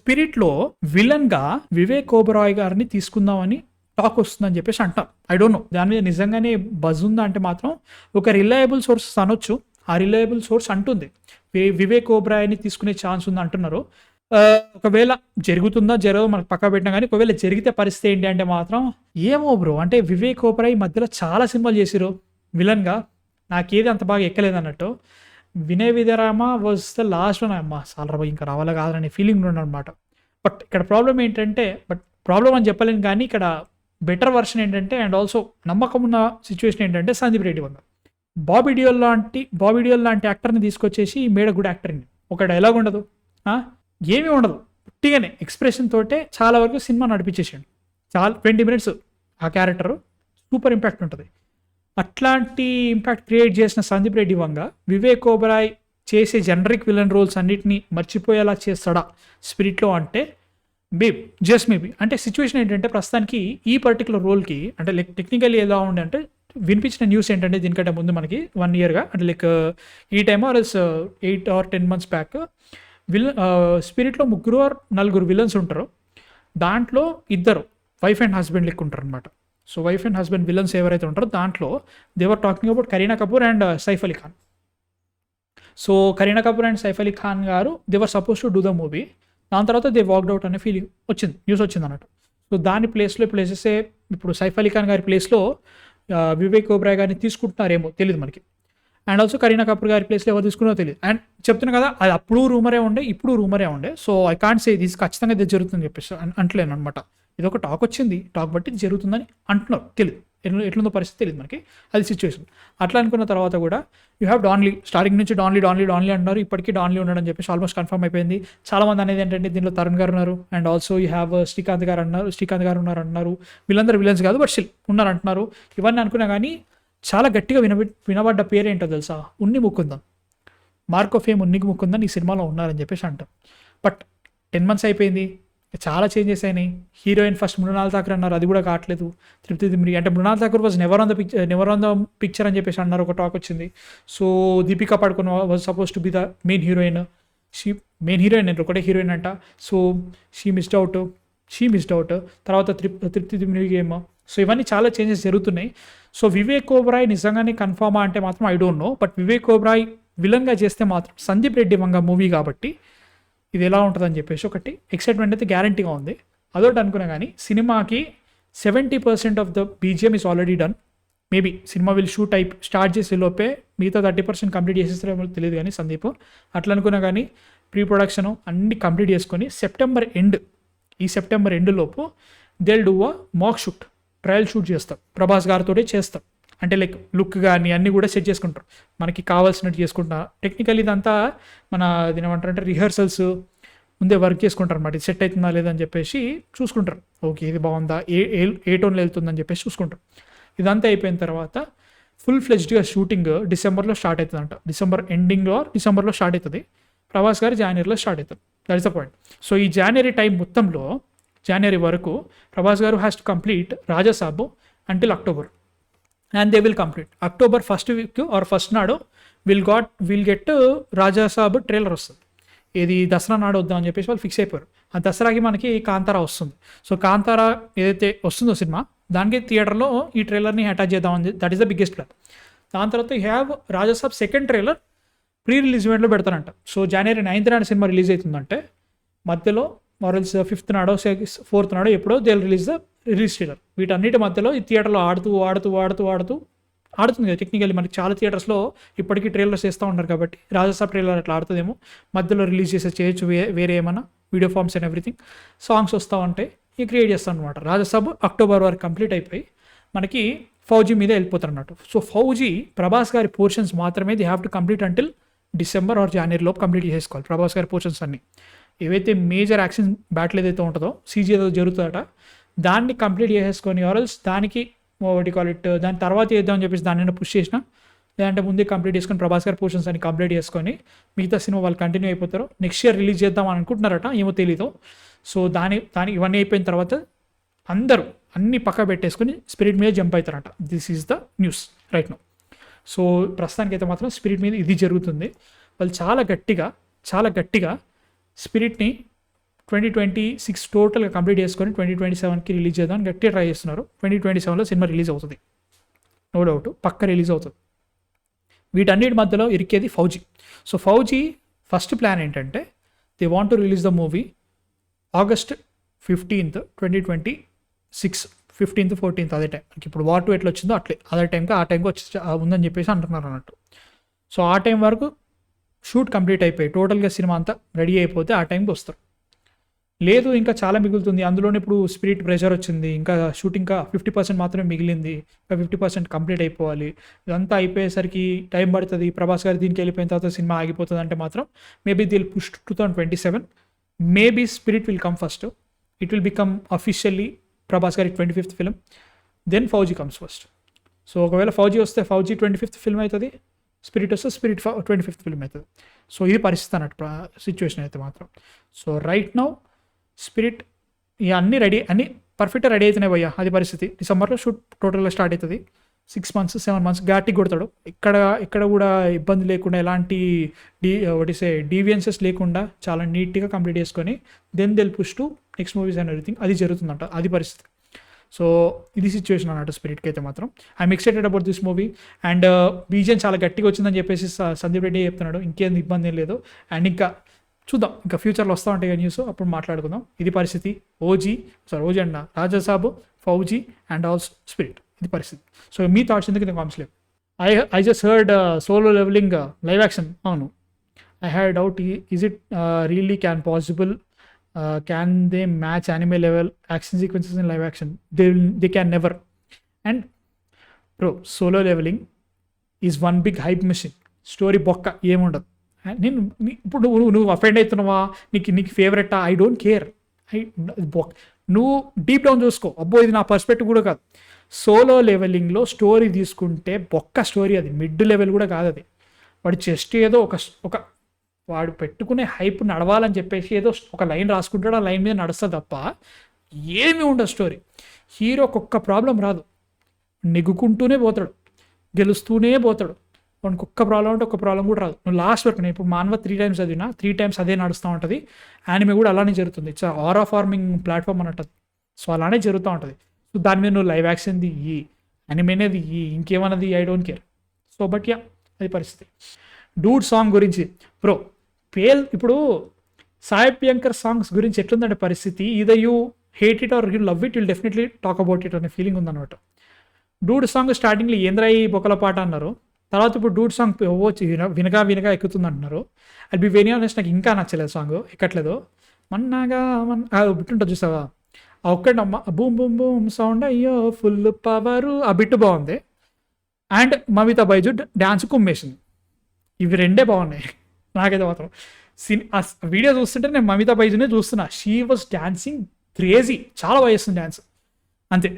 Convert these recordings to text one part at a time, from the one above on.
స్పిరిట్లో విలన్గా వివేక్ ఓబరాయ్ గారిని తీసుకుందామని టాక్ వస్తుందని చెప్పేసి అంటాం. ఐ డోంట్ నో దాని మీద నిజంగానే బజ్ ఉందా అంటే మాత్రం ఒక రిలయబుల్ సోర్స్ అనొచ్చు. ఆ రిలయబుల్ సోర్స్ అంటుంది వివేక్ ఓబరాయ్ని తీసుకునే ఛాన్స్ ఉంది అంటున్నారు. ఒకవేళ జరుగుతుందా జరగదో మనకు పక్కా పెట్టినా కానీ ఒకవేళ జరిగితే పరిస్థితి ఏంటి అంటే మాత్రం ఏమో బ్రో. అంటే వివేక్ ఓబరాయ్ మధ్యలో చాలా సినిమాలు చేసిరు విలన్గా, నాకేది అంత బాగా ఎక్కలేదు అన్నట్టు. వినయ్ విధరామ వాజ్ ద లాస్ట్ వన్. అమ్మ సాలరా ఇంకా రావాలా కాదనే ఫీలింగ్ ఉండనమాట. బట్ ఇక్కడ ప్రాబ్లం ఏంటంటే, ప్రాబ్లం అని చెప్పలేను కానీ ఇక్కడ బెటర్ వర్షన్ ఏంటంటే అండ్ ఆల్సో నమ్మకం ఉన్న సిచ్యువేషన్ ఏంటంటే సందీప్ రెడ్డి వంగ బాబీ డియోల్ లాంటి యాక్టర్ని తీసుకొచ్చేసి మేడ్ గుడ్ యాక్టర్ని. ఒక డైలాగ్ ఉండదు, ఏమీ ఉండదు, పుట్టిగానే ఎక్స్ప్రెషన్ తోటే చాలా వరకు సినిమా నడిపించేసాడు. చాలా 20 minutes ఆ క్యారెక్టర్ సూపర్ ఇంపాక్ట్ ఉంటుంది. అట్లాంటి ఇంపాక్ట్ క్రియేట్ చేసిన సందీప్ రెడ్డి వంగ వివేక్ ఓబరాయ్ చేసే జనరిక్ విలన్ రోల్స్ అన్నిటిని మర్చిపోయేలా చేస్తాడా స్పిరిట్లో అంటే జస్ట్ మేబీ. అంటే సిచ్యువేషన్ ఏంటంటే ప్రస్తుతానికి ఈ పర్టికులర్ రోల్కి అంటే లైక్ టెక్నికల్లీ ఎలా ఉండే అంటే వినిపించిన న్యూస్ ఏంటంటే దీనికంటే ముందు మనకి 1 yearగా అంటే లైక్ ఈ time or 8 or 10 months back స్పిరిట్లో 3 or 4 విలన్స్ ఉంటారు. దాంట్లో 2 వైఫ్ అండ్ హస్బెండ్ లెక్క ఉంటారు అనమాట. So wife and husband villains ఎవరైతే ఉంటారో దాంట్లో they're talking about Kareena Kapoor and Saif Ali Khan. So Kareena Kapoor and Saif Ali Khan గారు they're suppose to do the movie. దాని తర్వాత దే వాక్డ్ అవుట్ అనే ఫీలింగ్ వచ్చింది, న్యూస్ వచ్చింది అన్నట్టు. సో దాని ప్లేస్లో ఇప్పుడు సైఫ్ అలీ ఖాన్ గారి ప్లేస్లో వివేక్ ఓబరాయ్ గారిని తీసుకుంటున్నారేమో తెలియదు మనకి. అండ్ ఆల్సో కరీనా కపూర్ గారి ప్లేస్లో ఎవరు తీసుకున్నారో తెలియదు. అండ్ చెప్తున్నా కదా అది అప్పుడు రూమరే ఉండే ఇప్పుడు రూమరే ఉండే. So I can't say this ఖచ్చితంగా ఇది జరుగుతుందని చెప్పేసి అంటలేను అనమాట. ఇది ఒక టాక్ వచ్చింది, టాక్ బట్టి ఇది జరుగుతుందని అంటున్నారు, తెలియదు ఎట్లుందో పరిస్థితి తెలియదు మనకి, అది సిచ్యువేషన్. అట్లా అనుకున్న తర్వాత కూడా యూ హ్యావ్ డాన్లీ, స్టార్టింగ్ నుంచి డాన్లీ అంటున్నారు. ఇప్పటికీ డాన్లీ ఉన్నాడని చెప్పేసి ఆల్మోస్ట్ కన్ఫర్మ్ అయిపోయింది. చాలామంది అనేది ఏంటంటే దీనిలో తరుణ్ గారు ఉన్నారు and also you have Srikanth గారు ఉన్నారు అంటున్నారు. వీళ్ళందరూ విలన్స్ కాదు బట్ స్టిల్ ఉన్నారు అంటున్నారు. ఇవన్నీ అనుకున్నా కానీ చాలా గట్టిగా వినబడ్డ పేరు ఏంటో తెలుసా, ఉన్ని ముకుందన్. మార్క్ ఆఫ్ ఫేమ్ ఉన్ని ముకుందన్ ఈ సినిమాలో ఉన్నారని చెప్పేసి అంటాం. బట్ 10 months అయిపోయింది, చాలా చేంజెస్ అయినాయి. హీరోయిన్ ఫస్ట్ మృణాల్ ఠాకూర్ అన్నారు, అది కూడా కావట్లేదు. తృప్తి దిమ్రి అంటే Mrunal Thakur was never on the picture అని చెప్పేసి అన్నారు, ఒక టాక్ వచ్చింది. So Deepika Padukone was suppose to be the main heroine. అంటే ఒకటే హీరోయిన్ అంట. So she missed out. తర్వాత తృప్తి దిమ్రి గేమ్. సో ఇవన్నీ చాలా చేంజెస్ జరుగుతున్నాయి. సో వివేక్ ఓబరాయ్ నిజంగానే కన్ఫర్మా అంటే మాత్రం I don't know. But Vivek Oberoi విలన్గా చేస్తే మాత్రం సందీప్ రెడ్డి వంగ మూవీ కాబట్టి ఇది ఎలా ఉంటుందని చెప్పేసి ఒకటి ఎక్సైట్మెంట్ అయితే గ్యారంటీగా ఉంది. అదొకటి అనుకున్నా కానీ సినిమాకి 70% of the BGM is already done. Maybe cinema will shoot start చేసే లోపే మిగతా 30% కంప్లీట్ చేసేస్తారేమో తెలియదు కానీ సందీప్ అట్లా అనుకున్నా కానీ ప్రీ ప్రొడక్షన్ అన్ని కంప్లీట్ చేసుకొని సెప్టెంబర్ ఎండ్ లోపు they do a mock shoot, trial shoot చేస్తాం, ప్రభాస్ గారితో చేస్తాం. అంటే లైక్ లుక్ కానీ అన్నీ కూడా సెట్ చేసుకుంటారు, మనకి కావాల్సినట్టు చేసుకుంటా. టెక్నికల్ ఇదంతా మన ఏమంటారంటే రిహర్సల్స్ ముందే వర్క్ చేసుకుంటారు అనమాట. ఇది సెట్ అవుతుందా లేదని చెప్పేసి చూసుకుంటారు. ఓకే ఇది బాగుందా, ఏ టోన్లో వెళ్తుందని చెప్పేసి చూసుకుంటారు. ఇదంతా అయిపోయిన తర్వాత ఫుల్ ఫ్లెజ్డ్గా షూటింగ్ డిసెంబర్లో స్టార్ట్ అవుతుందంట. డిసెంబర్ ఎండింగ్లో డిసెంబర్లో స్టార్ట్ అవుతుంది. ప్రభాస్ గారు జనవరిలో స్టార్ట్ అవుతుంది. That is the point. So ఈ జనవరి వరకు Prabhas garu has to complete Rajasaab until October. And they will complete October first week or first నాడు విల్ గెట్ రాజాసాబ్ ట్రైలర్ వస్తుంది. ఇది దసరా నాడు వద్దాం అని చెప్పేసి వాళ్ళు ఫిక్స్ అయిపోయారు. ఆ దసరాకి మనకి కాంతారా వస్తుంది. సో కాంతారా ఏదైతే వస్తుందో సినిమా దానికి థియేటర్లో ఈ ట్రైలర్ని అటాచ్ చేద్దామని, that is the biggest plan. దాని తర్వాత you have Rajasaab second trailer pre release ఈవెంట్లో పెడతారంట. సో January 9th నాడు సినిమా రిలీజ్ అవుతుందంటే మధ్యలో మారల్స్ 5th నాడో 4th నాడో ఎప్పుడో దే రిలీజ్ ట్రైలర్. వీటన్నిటి మధ్యలో ఈ థియేటర్లో ఆడుతుంది కదా. టెక్నికల్లీ మనకి చాలా థియేటర్స్లో ఇప్పటికీ ట్రైలర్స్ చేస్తూ ఉంటారు కాబట్టి రాజాసాబ్ ట్రైలర్ అట్లా ఆడుతుందేమో. మధ్యలో రిలీజ్ చేయొచ్చు వేరే ఏమైనా video forms and everything. Songs వస్తూ ఉంటాయి, ఇవి క్రియేట్ చేస్తాం అనమాట. రాజాసాబ్ అక్టోబర్ వరకు కంప్లీట్ అయిపోయి మనకి ఫౌజీ మీద వెళ్ళిపోతారు అన్నట్టు. సో ఫౌజీ ప్రభాస్ గారి పోర్షన్స్ మాత్రమే they have to complete until December or జనవరి లోపు కంప్లీట్ చేసుకోవాలి ప్రభాస్ గారి పోర్షన్స్ అన్ని. ఏవైతే మేజర్ యాక్షన్ బ్యాటిల్ ఏదైతే ఉంటుందో సీజీ ఏదో జరుగుతుందట దాన్ని కంప్లీట్ చేసేసుకొని ఆర్ఎల్స్ దానికి దాని తర్వాత చేద్దామని చెప్పేసి దాన్ని పుష్ చేసిన, లేదంటే ముందే కంప్లీట్ చేసుకొని ప్రభాస్ గారి పోర్షన్స్ అన్ని కంప్లీట్ చేసుకొని మిగతా సినిమా వాళ్ళు కంటిన్యూ అయిపోతారు. నెక్స్ట్ ఇయర్ రిలీజ్ చేద్దాం అని అనుకుంటున్నారట, ఏమో తెలీదు. సో దాని ఇవన్నీ అయిపోయిన తర్వాత అందరూ అన్ని పక్క పెట్టేసుకొని స్పిరిట్ మీద జంప్ అవుతారంట. This is the news right now. So ప్రస్తుతానికైతే మాత్రం స్పిరిట్ మీద ఇది జరుగుతుంది. వాళ్ళు చాలా గట్టిగా స్పిరిట్ని 2026 టోటల్గా కంప్లీట్ చేసుకొని 2027కి రిలీజ్ చేద్దాం గట్టిగా ట్రై చేస్తున్నారు. 2027లో సినిమా రిలీజ్ అవుతుంది, నో డౌట్, పక్క రిలీజ్ అవుతుంది. వీటన్నిటి మధ్యలో ఇరికేది Fauji. So Fauji first plan ఏంటంటే they want to release the movie August 15th 2026, 15th 14th అదే టైం. ఇప్పుడు వార్ 2 ఎట్లా వచ్చిందో అట్లే అదే టైంకి ఆ టైంకి వచ్చి ఉందని చెప్పేసి అంటున్నారు అన్నట్టు. సో ఆ టైం వరకు షూట్ కంప్లీట్ అయిపోయి టోటల్గా సినిమా అంతా రెడీ అయిపోతే ఆ టైంకి వస్తారు. లేదు ఇంకా చాలా మిగులుతుంది, అందులోనే ఇప్పుడు స్పిరిట్ ప్రెషర్ వచ్చింది, ఇంకా షూటింగ్ ఇంకా 50% మాత్రమే మిగిలింది, ఇంకా 50% కంప్లీట్ అయిపోవాలి, ఇదంతా అయిపోయేసరికి టైం పడుతుంది, ప్రభాస్ గారు దీనికి వెళ్ళిపోయిన తర్వాత సినిమా ఆగిపోతుంది అంటే మాత్రం maybe they'll push 2027. Maybe Spirit will come first, it will become officially Prabhas గారి 25th film, then Fauji comes first. So ఒకవేళ ఫౌజీ వస్తే ఫౌజీ 25th ఫిల్మ్ అవుతుంది, స్పిరిట్ వస్తే స్పిరిట్ 25th ఫిల్మ్ అవుతుంది. సో ఇది పరిస్థితి అన్నట్టు సిచ్యువేషన్ అయితే మాత్రం. సో రైట్ నౌ స్పిరిట్ ఇక అన్నీ రెడీ, అన్నీ పర్ఫెక్ట్గా రెడీ అవుతున్నాయి భయ్యా, అది పరిస్థితి. డిసెంబర్లో షూట్ టోటల్గా స్టార్ట్ అవుతుంది, 6 months 7 months గట్టి కొడతాడు. ఇక్కడ కూడా ఇబ్బంది లేకుండా, ఎలాంటి డీవియన్సెస్ లేకుండా చాలా నీట్గా కంప్లీట్ చేసుకొని then they'll push to next movies and everything, అది జరుగుతుందంట, అది పరిస్థితి. సో ఇది సిచ్యువేషన్ అన్నట్టు స్పిరిట్కి అయితే మాత్రం. I'm excited about this movie. And BGM చాలా గట్టిగా వచ్చిందని చెప్పేసి సందీప్ రెడ్డి చెప్తున్నాడు, ఇంకేం ఇబ్బంది ఏం లేదు. అండ్ ఇంకా చూద్దాం, ఇంకా ఫ్యూచర్లో వస్తూ ఉంటాయి న్యూస్, అప్పుడు మాట్లాడుకుందాం. ఇది పరిస్థితి. ఓజీ అన్న Rajasaab, Fauji and also Spirit, ఇది పరిస్థితి. సో మీ థాట్స్ ఎందుకు కామెంట్స్ లేవు. I just heard Solo Leveling live action. అవును, I had doubt, is it really can possible, can they match anime level action sequences in live action? They can never. And bro, Solo Leveling is one big hype machine, story బొక్క ఏముండదు. నేను ఇప్పుడు నువ్వు offend అవుతున్నావా, నీకు ఫేవరెటా, I don't care. నువ్వు deep down చూసుకో, అబ్బో ఇది నా పర్స్పెక్టివ్ కూడా కాదు. సోలో లెవెలింగ్లో స్టోరీ తీసుకుంటే బొక్క స్టోరీ, అది మిడ్ లెవెల్ కూడా కాదు. అది వాడు జస్ట్ ఏదో ఒక వాడు పెట్టుకునే హైప్ నడవాలని చెప్పేసి ఏదో ఒక లైన్ రాసుకుంటాడు, ఆ లైన్ మీద నడుస్తుంది తప్ప ఏమీ ఉండదు స్టోరీ. హీరోకి ఒక్క ప్రాబ్లం రాదు, నెగ్గుకుంటూనే పోతాడు, గెలుస్తూనే పోతాడు. వానికి ఒక్క ప్రాబ్లం అంటే ఒక్క ప్రాబ్లం కూడా రాదు. నువ్వు లాస్ట్ వరకు, నేను ఇప్పుడు మానవ 3 times చదివినా 3 times అదే నడుస్తూ ఉంటుంది. యానిమే కూడా అలానే జరుగుతుంది, ఇట్స్ ఆరా ఫార్మింగ్ ప్లాట్ఫామ్ అన్నట్టు. సో అలానే జరుగుతూ ఉంటుంది. సో దాని మీద నువ్వు లైవ్ యాక్షన్ది ఇయ్యి, యానిమేనేది ఇయ్యి, ఇంకేమన్నది I don't care. So but yeah, అది పరిస్థితి. డూడ్ సాంగ్ గురించి బ్రో, ఇప్పుడు సాయి ప్రియంకర్ సాంగ్స్ గురించి ఎట్లుందంటే పరిస్థితి, either you hate it or you love it, will definitely talk about it అనే ఫీలింగ్ ఉందన్నమాట. డూడ్ సాంగ్ స్టార్టింగ్లో ఏంద్రాయి బొక్కల పాట అన్నారు, తర్వాత ఇప్పుడు డూడ్ సాంగ్ వినగా ఎక్కుతుంది అంటున్నారు. అది బి వెరీ ఆనెస్ట్, నాకు ఇంకా నచ్చలేదు సాంగ్, ఎక్కట్లేదు. మన్నాగా బిట్టుంటుంది చూసావా, ఆ ఒక్కటమ్మ బూమ్ బూమ్ బూమ్ సౌండ్ అయ్యో ఫుల్ పవరు, ఆ బిట్టు బాగుంది. అండ్ మమితా బైజు డ్యాన్స్ కుమ్మేసింది, ఇవి రెండే బాగున్నాయి నాకైతే మాత్రం. ఆ వీడియో చూస్తుంటే నేను మమితా బైజునే చూస్తున్నా, షీ వాజ్ డాన్సింగ్ క్రేజీ, చాలా బాగా చేస్తుంది డ్యాన్స్, అంతే.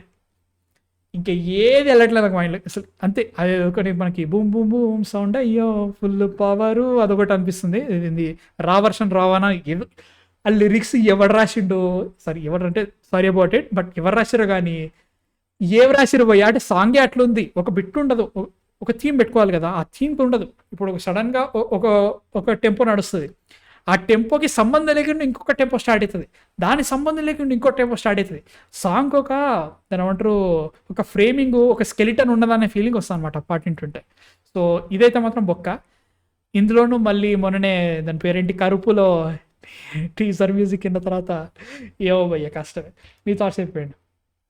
ఇంకా ఏది వెళ్ళట్లేదు మైండ్లో అసలు, అంతే. అది ఒకటి మనకి బూమ్ బూమ్ బూమ్ సౌండ్ అయ్యో ఫుల్ పవరు అదొకటి అనిపిస్తుంది. ఇది రా వర్షన్ రావానా, ఆ లిరిక్స్ ఎవడు రాసిండో, సారీ అబౌట్ ఇట్, బట్ ఎవరు రాసిరో కానీ ఏం రాసిరు పోయి, అంటే సాంగే అట్లుంది, ఒక బిట్ ఉండదు, ఒక థీమ్ పెట్టుకోవాలి కదా, ఆ థీమ్ ఉండదు. ఇప్పుడు సడన్గా ఒక టెంపో నడుస్తుంది, ఆ టెంపోకి సంబంధం లేకుండా ఇంకొక టెంపో స్టార్ట్ అవుతుంది, దాని సంబంధం లేకుండా ఇంకో టెంపో స్టార్ట్ అవుతుంది. సాంగ్ దాని ఏమంటారు, ఒక ఫ్రేమింగ్, ఒక స్కెలిటన్ ఉండదనే ఫీలింగ్ వస్తుంది అనమాట పాటింటుంటే. సో ఇదైతే మాత్రం బొక్క. ఇందులోనూ మళ్ళీ మొన్ననే దాని పేరేంటి, కరుపులో టీజర్ మ్యూజిక్ అయిన తర్వాత ఏవో భయ్య కష్టమే. మీ థాట్స్ అయిపోయింది.